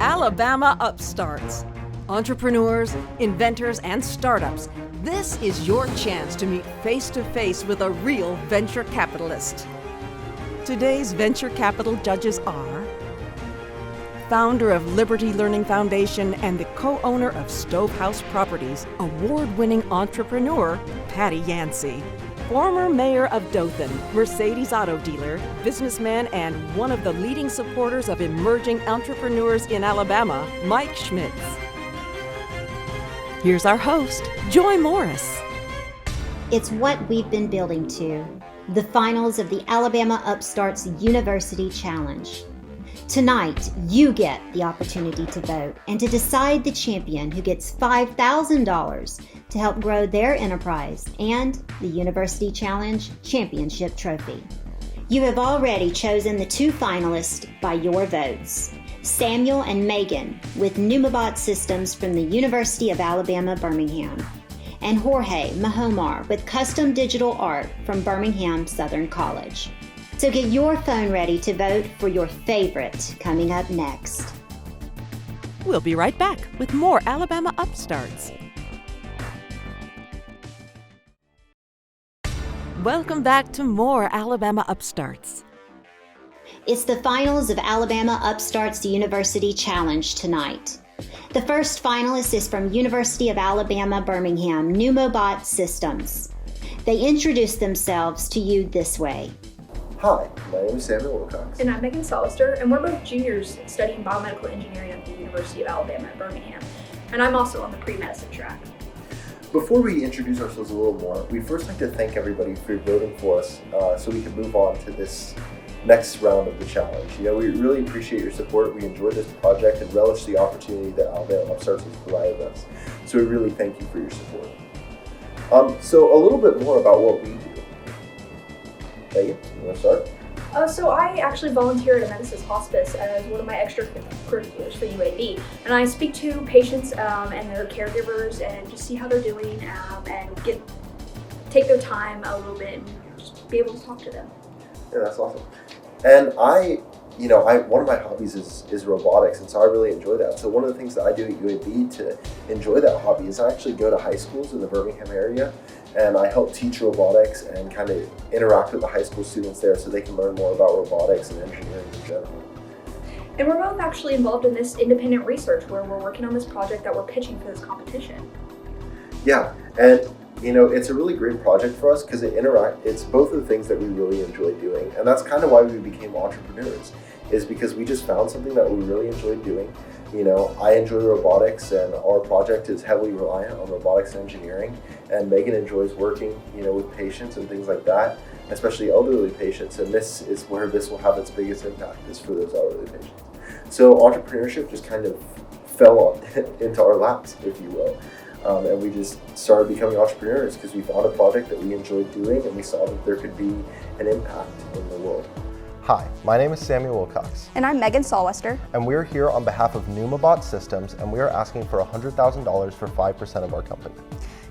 Alabama Upstarts. Entrepreneurs, inventors, and startups, this is your chance to meet face-to-face with a real venture capitalist. Today's venture capital judges are founder of Liberty Learning Foundation and the co-owner of Stovehouse Properties, award-winning entrepreneur Patty Yancey. Former mayor of Dothan, Mercedes auto dealer, businessman, and one of the leading supporters of emerging entrepreneurs in Alabama, Mike Schmitz. Here's our host, Joy Morris. It's what we've been building to, the finals of the Alabama Upstarts University Challenge. Tonight, you get the opportunity to vote and to decide the champion who gets $5,000 to help grow their enterprise and the University Challenge Championship Trophy. You have already chosen the two finalists by your votes, Samuel and Megan with Numabot Systems from the University of Alabama, Birmingham, and Jorge Mahomar with Custom Digital Art from Birmingham Southern College. So get your phone ready to vote for your favorite coming up next. We'll be right back with more Alabama Upstarts. Welcome back to more Alabama Upstarts. It's the finals of Alabama Upstarts University Challenge tonight. The first finalist is from University of Alabama, Birmingham, Numabot Systems. They introduce themselves to you this way. Hi, my name is Samuel Wilcox. And I'm Megan Solister, and we're both juniors studying biomedical engineering at the University of Alabama at Birmingham. And I'm also on the pre-medicine track. Before we introduce ourselves a little more, we'd first like to thank everybody for voting for us so we can move on to this next round of the challenge. We really appreciate your support. We enjoyed this project and relish the opportunity that Alabama Upstarts has provided us. So we really thank you for your support. So a little bit more about what we do. Megan, you want to start? So I actually volunteer at Amedisys Hospice as one of my extracurriculars for UAB. And I speak to patients and their caregivers and just see how they're doing and take their time a little bit and just be able to talk to them. Yeah, that's awesome. And one of my hobbies is robotics, and so I really enjoy that. So one of the things that I do at UAB to enjoy that hobby is I actually go to high schools in the Birmingham area, and I help teach robotics and kind of interact with the high school students there so they can learn more about robotics and engineering in general. And we're both actually involved in this independent research where we're working on this project that we're pitching for this competition. Yeah, and it's a really great project for us because it's both of the things that we really enjoy doing, and that's kind of why we became entrepreneurs, is because we just found something that we really enjoyed doing. I enjoy robotics, and our project is heavily reliant on robotics and engineering, and Megan enjoys working, with patients and things like that, especially elderly patients, and this is where this will have its biggest impact, is for those elderly patients. So entrepreneurship just kind of fell into our laps, if you will. And we just started becoming entrepreneurs because we found a project that we enjoyed doing, and we saw that there could be an impact in the world. Hi, my name is Samuel Wilcox. And I'm Megan Solwester. And we're here on behalf of Numabot Systems, and we are asking for $100,000 for 5% of our company.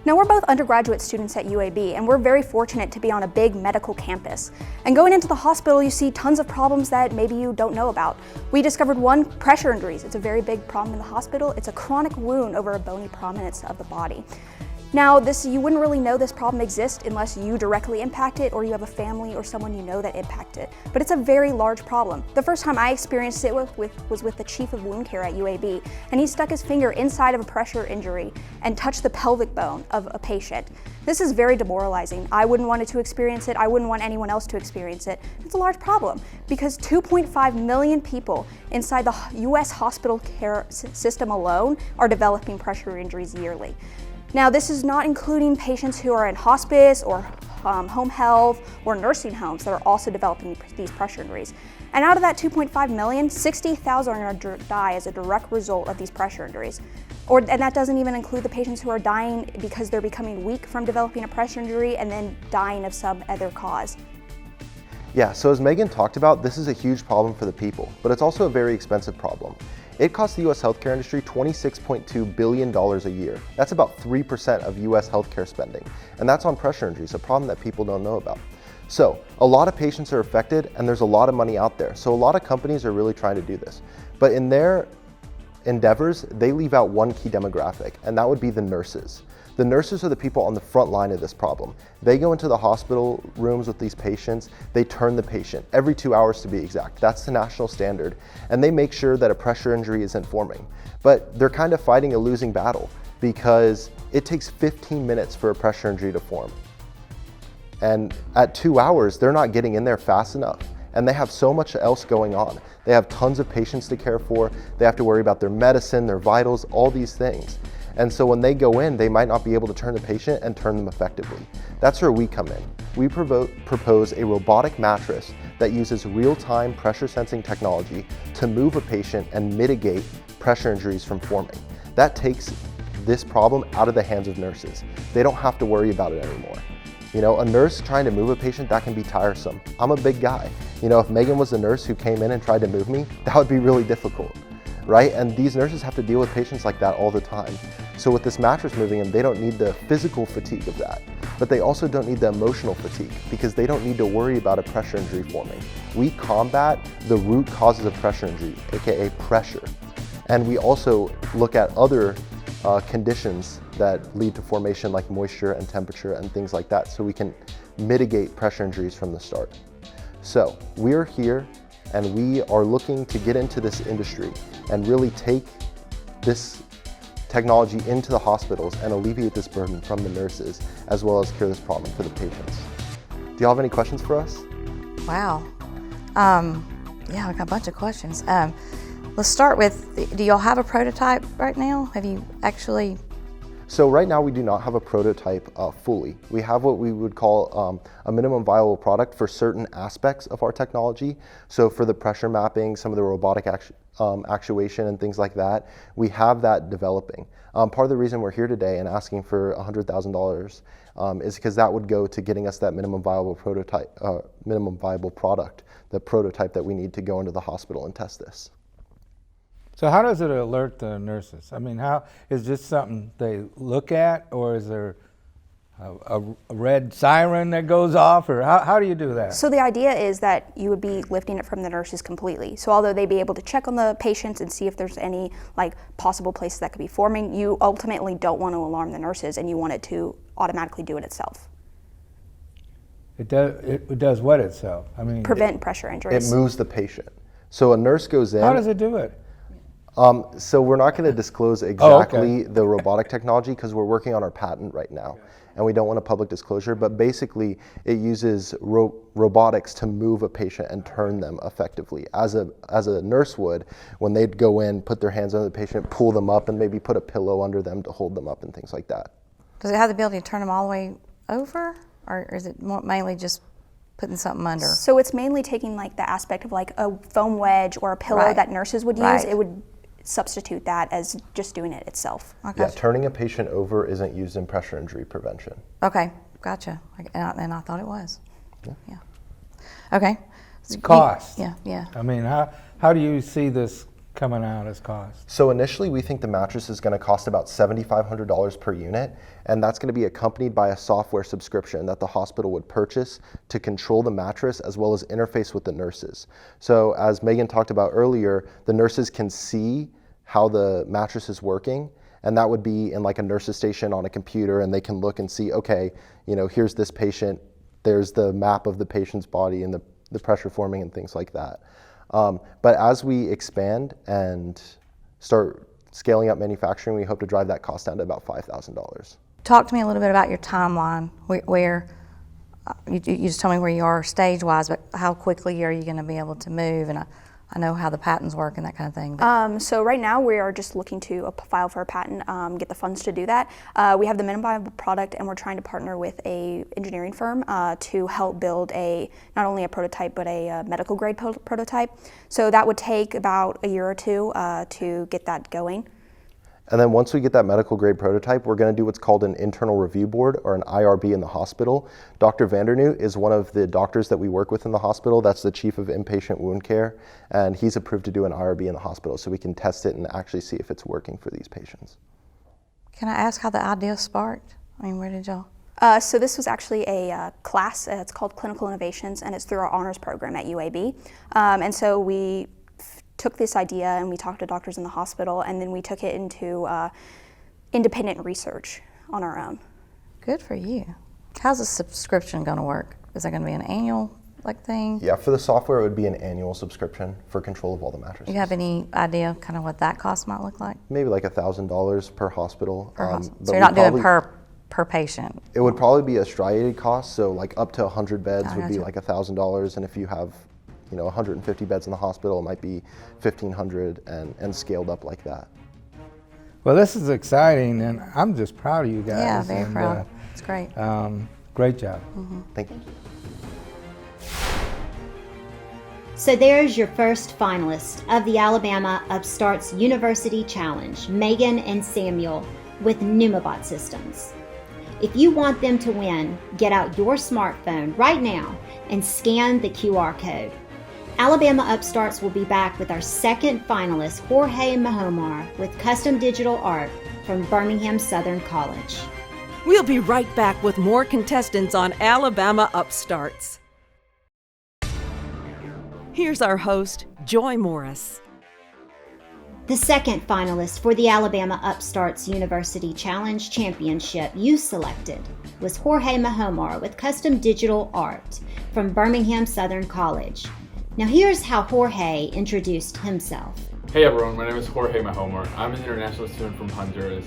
Now, we're both undergraduate students at UAB, and we're very fortunate to be on a big medical campus. And going into the hospital, you see tons of problems that maybe you don't know about. We discovered one, pressure injuries. It's a very big problem in the hospital. It's a chronic wound over a bony prominence of the body. Now, you wouldn't really know this problem exists unless you directly impact it or you have a family or someone you know that impacted it. But it's a very large problem. The first time I experienced it was with the chief of wound care at UAB, and he stuck his finger inside of a pressure injury and touched the pelvic bone of a patient. This is very demoralizing. I wouldn't want to experience it. I wouldn't want anyone else to experience it. It's a large problem because 2.5 million people inside the US hospital care system alone are developing pressure injuries yearly. Now, this is not including patients who are in hospice or home health or nursing homes that are also developing these pressure injuries. And out of that 2.5 million, 60,000 are going to die as a direct result of these pressure injuries. And that doesn't even include the patients who are dying because they're becoming weak from developing a pressure injury and then dying of some other cause. Yeah, so as Megan talked about, this is a huge problem for the people, but it's also a very expensive problem. It costs the US healthcare industry $26.2 billion a year. That's about 3% of US healthcare spending. And that's on pressure injuries, a problem that people don't know about. So a lot of patients are affected and there's a lot of money out there. So a lot of companies are really trying to do this. But in their endeavors, they leave out one key demographic, and that would be the nurses. The nurses are the people on the front line of this problem. They go into the hospital rooms with these patients, they turn the patient every 2 hours to be exact. That's the national standard. And they make sure that a pressure injury isn't forming. But they're kind of fighting a losing battle because it takes 15 minutes for a pressure injury to form. And at 2 hours, they're not getting in there fast enough. And they have so much else going on. They have tons of patients to care for. They have to worry about their medicine, their vitals, all these things. And so when they go in, they might not be able to turn the patient and turn them effectively. That's where we come in. We propose a robotic mattress that uses real-time pressure sensing technology to move a patient and mitigate pressure injuries from forming. That takes this problem out of the hands of nurses. They don't have to worry about it anymore. You know, a nurse trying to move a patient, that can be tiresome. I'm a big guy. You know, if Megan was a nurse who came in and tried to move me, that would be really difficult, right? And these nurses have to deal with patients like that all the time. So with this mattress moving them, they don't need the physical fatigue of that, but they also don't need the emotional fatigue because they don't need to worry about a pressure injury forming. We combat the root causes of pressure injury, AKA pressure. And we also look at other conditions that lead to formation like moisture and temperature and things like that, so we can mitigate pressure injuries from the start. So we're here and we are looking to get into this industry and really take this technology into the hospitals and alleviate this burden from the nurses, as well as cure this problem for the patients. Do y'all have any questions for us? Wow. Yeah, I got a bunch of questions. Let's start with, do y'all have a prototype right now? Have you actually? So right now we do not have a prototype fully. We have what we would call a minimum viable product for certain aspects of our technology. So for the pressure mapping, some of the robotic actuation and things like that, we have that developing. Part of the reason we're here today and asking for $100,000 is because that would go to getting us that minimum viable prototype, minimum viable product, the prototype that we need to go into the hospital and test this. So how does it alert the nurses? I mean, how is this something they look at, or is there a red siren that goes off, or how do you do that? So the idea is that you would be lifting it from the nurses completely. So although they'd be able to check on the patients and see if there's any like possible places that could be forming, you ultimately don't want to alarm the nurses and you want it to automatically do it itself. It does what itself? I mean, Prevent pressure injuries. It moves the patient. So a nurse goes in. How does it do it? So we're not going to disclose exactly the robotic technology because we're working on our patent right now, and we don't want a public disclosure, but basically it uses robotics to move a patient and turn them effectively, as a nurse would when they'd go in, put their hands on the patient, pull them up, and maybe put a pillow under them to hold them up and things like that. Does it have the ability to turn them all the way over, or is it mainly just putting something under? So it's mainly taking like the aspect of like a foam wedge or a pillow that nurses would use. Right. It would substitute that as just doing it itself. Okay. Yeah, turning a patient over isn't used in pressure injury prevention. Okay, gotcha. And I thought it was. Yeah. Okay. Cost. Yeah. I mean, how do you see this coming out as cost? So initially we think the mattress is going to cost about $7,500 per unit, and that's going to be accompanied by a software subscription that the hospital would purchase to control the mattress as well as interface with the nurses. So as Megan talked about earlier, the nurses can see how the mattress is working, and that would be in like a nurse's station on a computer, and they can look and see, okay, you know, here's this patient, there's the map of the patient's body and the pressure forming and things like that. But as we expand and start scaling up manufacturing, we hope to drive that cost down to about $5,000. Talk to me a little bit about your timeline, where you just told me where you are stage-wise, but how quickly are you going to be able to move? And I know how the patents work and that kind of thing. So right now we are just looking to file for a patent, get the funds to do that. We have the minimum viable product, and we're trying to partner with a engineering firm to help build not only a prototype but a medical grade prototype. So that would take about a year or two to get that going. And then once we get that medical grade prototype, we're going to do what's called an internal review board, or an IRB, in the hospital. Dr. Vandernoot is one of the doctors that we work with in the hospital. That's the chief of inpatient wound care, and he's approved to do an IRB in the hospital so we can test it and actually see if it's working for these patients. Can I ask how the idea sparked? I mean, where did y'all? So this was actually a class. It's called Clinical Innovations, and it's through our honors program at UAB. And so we took this idea and we talked to doctors in the hospital, and then we took it into independent research on our own. Good for you. How's the subscription going to work? Is that going to be an annual thing? Yeah, for the software, it would be an annual subscription for control of all the mattresses. Do you have any idea kind of what that cost might look like? Maybe like $1,000 per hospital. Per hospital. But So you're not doing per patient? It would probably be a striated cost, so like up to 100 beds would be gotcha. like $1,000, and if you have 150 beds in the hospital, it might be $1,500 and scaled up like that. Well, this is exciting, and I'm just proud of you guys. Yeah, very and, proud. It's great. Great job. Thank you. So there's your first finalist of the Alabama Upstarts University Challenge, Megan and Samuel with Numabot Systems. If you want them to win, get out your smartphone right now and scan the QR code. Alabama Upstarts will be back with our second finalist, Jorge Mahomar, with custom digital art from Birmingham Southern College. We'll be right back with more contestants on Alabama Upstarts. Here's our host, Joy Morris. The second finalist for the Alabama Upstarts University Challenge Championship you selected was Jorge Mahomar with custom digital art from Birmingham Southern College. Now here's how Jorge introduced himself. Hey everyone, my name is Jorge Mahomar. I'm an international student from Honduras.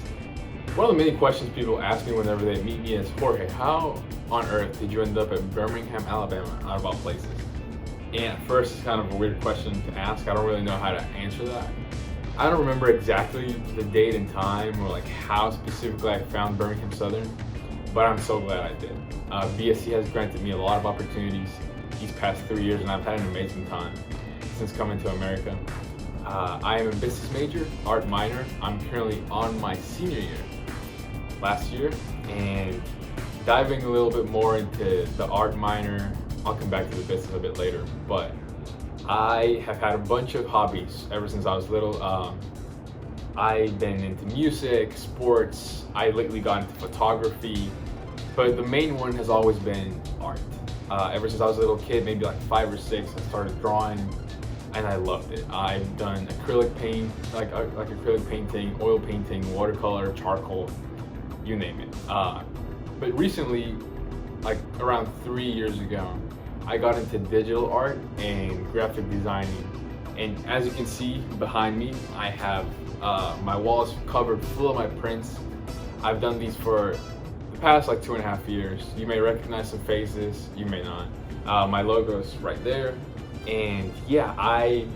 One of the many questions people ask me whenever they meet me is, Jorge, how on earth did you end up at Birmingham, Alabama, out of all places? And at first, it's kind of a weird question to ask. I don't really know how to answer that. I don't remember exactly the date and time or like how specifically I found Birmingham Southern, but I'm so glad I did. BSC has granted me a lot of opportunities these past 3 years, and I've had an amazing time since coming to America. I am a business major, art minor. I'm currently on my senior year last year, and diving a little bit more into the art minor, I'll come back to the business a bit later, but I have had a bunch of hobbies ever since I was little. I've been into music, sports, I lately got into photography, but the main one has always been art. Ever since I was a little kid, maybe like 5 or 6, I started drawing, and I loved it. I've done acrylic paint, like acrylic painting, oil painting, watercolor, charcoal, you name it. But recently, like around 3 years ago, I got into digital art and graphic designing. And as you can see behind me, I have my walls covered full of my prints. I've done these for the past like 2.5 years. You may recognize some faces, you may not. My logo's right there. And yeah, I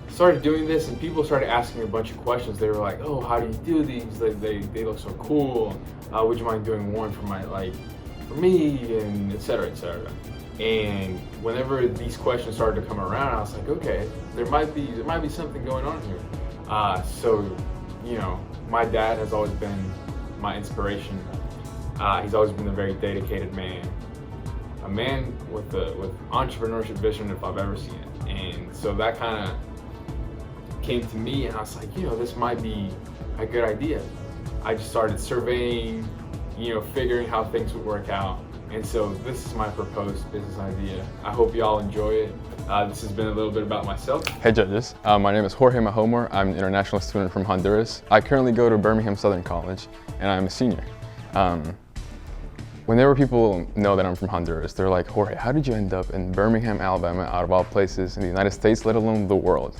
started doing this and people started asking me a bunch of questions. They were like, oh, how do you do these? They look so cool. Would you mind doing one for for me, and et cetera, et cetera. And whenever these questions started to come around, I was like, okay, there might be something going on here. So, my dad has always been my inspiration. He's always been a very dedicated man, a man with entrepreneurship vision if I've ever seen it. And so that kind of came to me, and I was like, this might be a good idea. I just started surveying, figuring how things would work out. And so this is my proposed business idea. I hope you all enjoy it. This has been a little bit about myself. Hey judges, my name is Jorge Mahomar. I'm an international student from Honduras. I currently go to Birmingham Southern College, and I'm a senior. Whenever people know that I'm from Honduras, they're like, Jorge, how did you end up in Birmingham, Alabama, out of all places in the United States, let alone the world?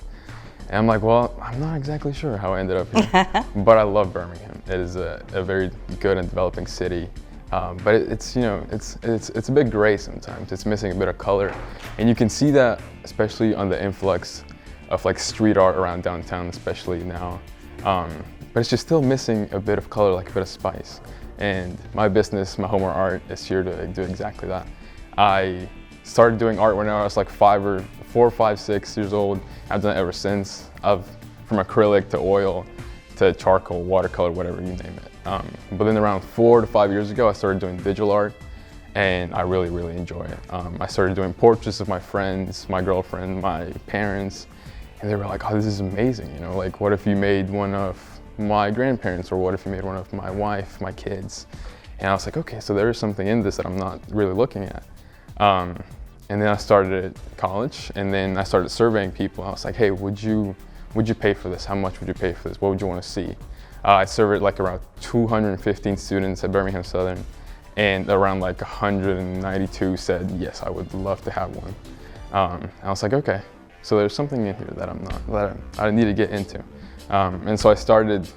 And I'm like, well, I'm not exactly sure how I ended up here, but I love Birmingham. It is a very good and developing city. But it's a bit gray sometimes. It's missing a bit of color, and you can see that especially on the influx of like street art around downtown, especially now. But it's just still missing a bit of color, like a bit of spice. And my business, Mahomar Art, is here to do exactly that. I started doing art when I was like 4, 5, 6 years old. I've done it ever since. From acrylic to oil to charcoal, watercolor, whatever you name it. But then around 4 to 5 years ago, I started doing digital art, and I really, really enjoy it. I started doing portraits of my friends, my girlfriend, my parents, and they were like, oh, this is amazing, like what if you made one of my grandparents, or what if you made one of my wife, my kids? And I was like, okay, so there is something in this that I'm not really looking at. And then I started at college, and then I started surveying people. I was like, hey, would you pay for this? How much would you pay for this? What would you want to see? I surveyed like around 215 students at Birmingham Southern, and around like 192 said, yes, I would love to have one. I was like, okay, so there's something in here that I need to get into. And so I started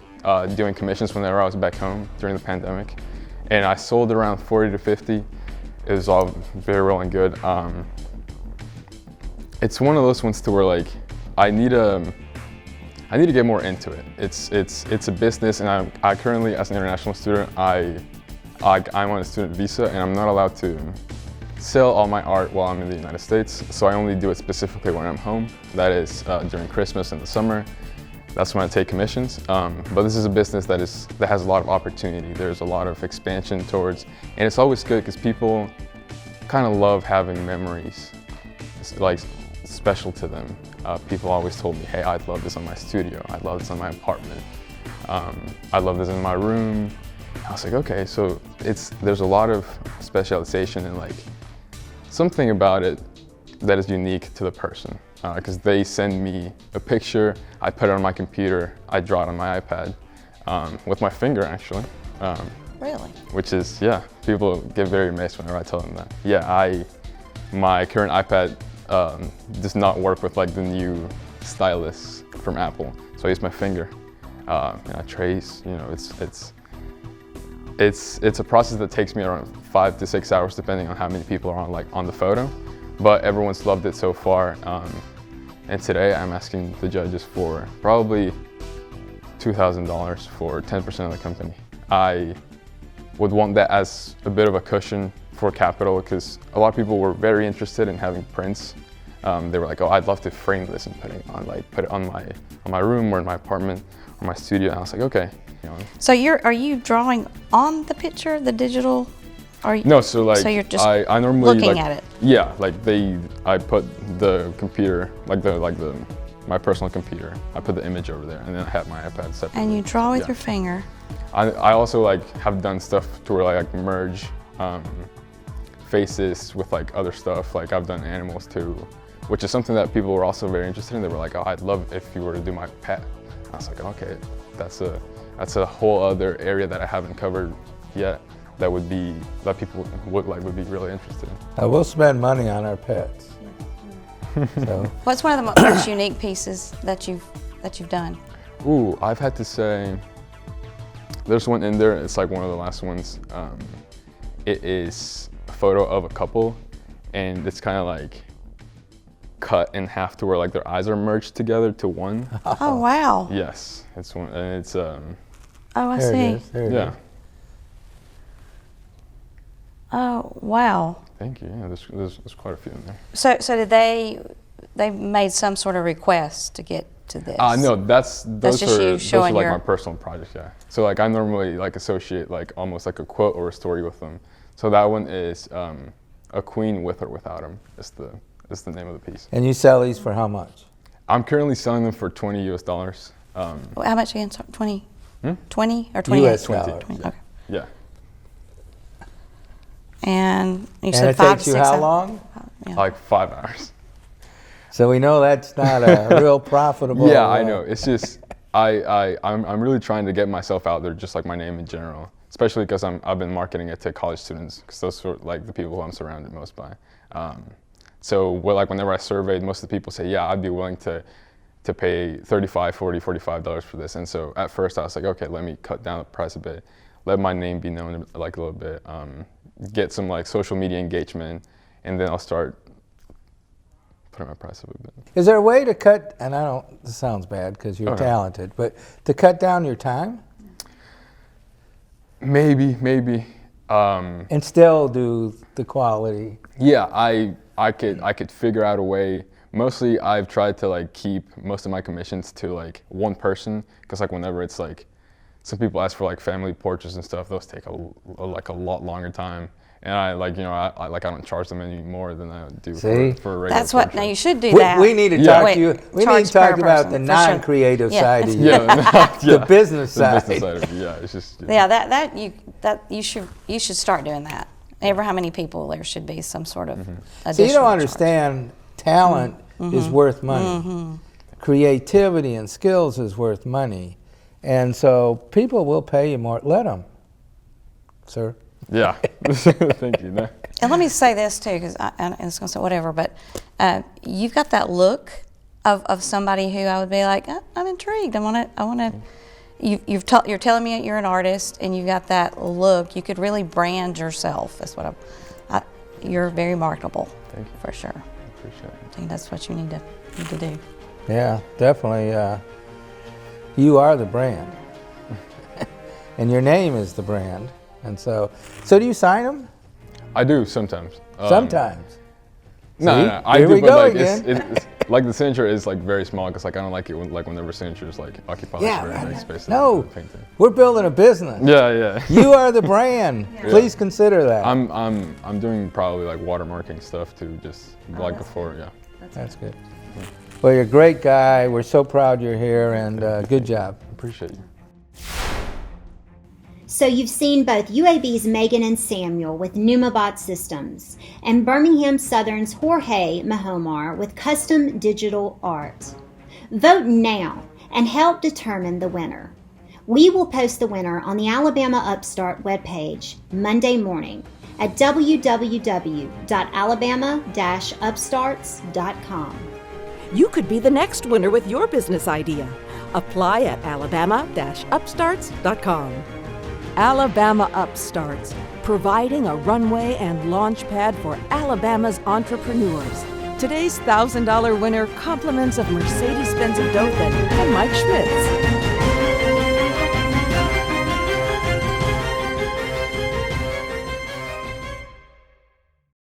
doing commissions whenever I was back home during the pandemic, and I sold around 40 to 50. It was all very well and good. It's one of those ones to where like I need to get more into it. It's a business, and I currently, as an international student, I'm on a student visa, and I'm not allowed to sell all my art while I'm in the United States. So I only do it specifically when I'm home. That is during Christmas and the summer. That's when I take commissions. But this is a business that has a lot of opportunity. There's a lot of expansion towards, and it's always good because people kind of love having memories, like special to them. People always told me, hey, I'd love this on my studio. I'd love this on my apartment. I love this in my room. I was like, okay, so there's a lot of specialization and like something about it that is unique to the person. Because they send me a picture, I put it on my computer, I draw it on my iPad, with my finger actually. Really? Which is, yeah, people get very amazed whenever I tell them that. Yeah, my current iPad does not work with like the new stylus from Apple, so I use my finger. And I trace, you know, it's a process that takes me around 5 to 6 hours depending on how many people are on the photo. But everyone's loved it so far. And today I'm asking the judges for probably $2,000 for 10% of the company. I would want that as a bit of a cushion for capital because a lot of people were very interested in having prints. They were like, oh, I'd love to frame this and put it on my room or in my apartment or my studio. And I was like, okay. You know. So are you drawing on the picture, the digital? No, so like so you're just I normally looking at it. Yeah, like I put the computer, my personal computer. I put the image over there, and then I have my iPad separately. And you draw with your finger. I also like have done stuff to where like merge faces with like other stuff. Like I've done animals too, which is something that people were also very interested in. They were like, oh, I'd love if you were to do my pet. I was like, okay, that's a whole other area that I haven't covered yet. That people would be really interested in. We'll spend money on our pets. So. What's one of the most unique pieces that you've done? Ooh, I've had to say, there's one in there. It's like one of the last ones. It is a photo of a couple, and it's kind of like cut in half to where like their eyes are merged together to one. Oh wow! Yes, it's one, and it's Oh, I there see. It is. There it yeah. is. Oh wow! Thank you. Yeah, there's quite a few in there. So did they made some sort of request to get to this? No, those just are you showing like your... my personal projects. Yeah. So like I normally like associate like almost like a quote or a story with them. So that one is a queen with or without him. Is the name of the piece. And you sell these for how much? I'm currently selling them for $20 US. How much again? 20? 20 or 28? US 20. dollars. 20. Okay. Yeah. And you And said it 5 takes to you 6 how hours? long? Yeah. Like 5 hours. So we know that's not a real profitable. Yeah, I know. It's just I'm really trying to get myself out there, just like my name in general. Especially because I've been marketing it to college students, because those are like the people who I'm surrounded most by. So like whenever I surveyed, most of the people say, yeah, I'd be willing to pay $35, $40, $45 for this. And so at first I was like, okay, let me cut down the price a bit, let my name be known like a little bit, get some like social media engagement, and then I'll start putting my price up a bit. Is there a way to cut, and this sounds bad because you're talented, but to cut down your time? Maybe. And still do the quality. Yeah, I could figure out a way. Mostly I've tried to like keep most of my commissions to like one person, because like whenever it's like, some people ask for like family portraits and stuff, those take a lot longer time. And I don't charge them any more than I do for a regular That's what, portrait. now you should do that. We need to talk to you. We need charge to talk per about person, the for non-creative sure. side of you. Yeah, The business the side. business side of it. Yeah, it's just Yeah, you should start doing that. ever how many people, there should be some sort of additional So you don't charge. understand talent is worth money. Creativity and skills is worth money. And so people will pay you more. Let them, sir. Yeah. Thank you. No. And let me say this too, because I was going to say whatever, but you've got that look of somebody who I would be like, I'm intrigued. I want to. You're telling me you're an artist, and you've got that look. You could really brand yourself. That's what you're very marketable. Thank you. For sure. I appreciate it. I think that's what you need to do. Yeah, definitely. You are the brand, and your name is the brand. And so do you sign them? I do sometimes. Sometimes. No, I Here do, we but go like again. it's like the signature is like very small because like I don't like it whenever signatures like occupy very big space. No, in the painting. we're building a business. Yeah. You are the brand. Please consider that. I'm doing probably like watermarking stuff too, just like before. Yeah. That's good. Well, you're a great guy. We're so proud you're here, and good job. Appreciate you. So you've seen both UAB's Megan and Samuel with Numabot Systems and Birmingham Southern's Jorge Mahomar with custom digital art. Vote now and help determine the winner. We will post the winner on the Alabama Upstart webpage Monday morning at www.alabama-upstarts.com. You could be the next winner with your business idea. Apply at alabama-upstarts.com. Alabama Upstarts, providing a runway and launch pad for Alabama's entrepreneurs. Today's $1,000 winner compliments of Mercedes-Benz of Dothan and Mike Schmitz.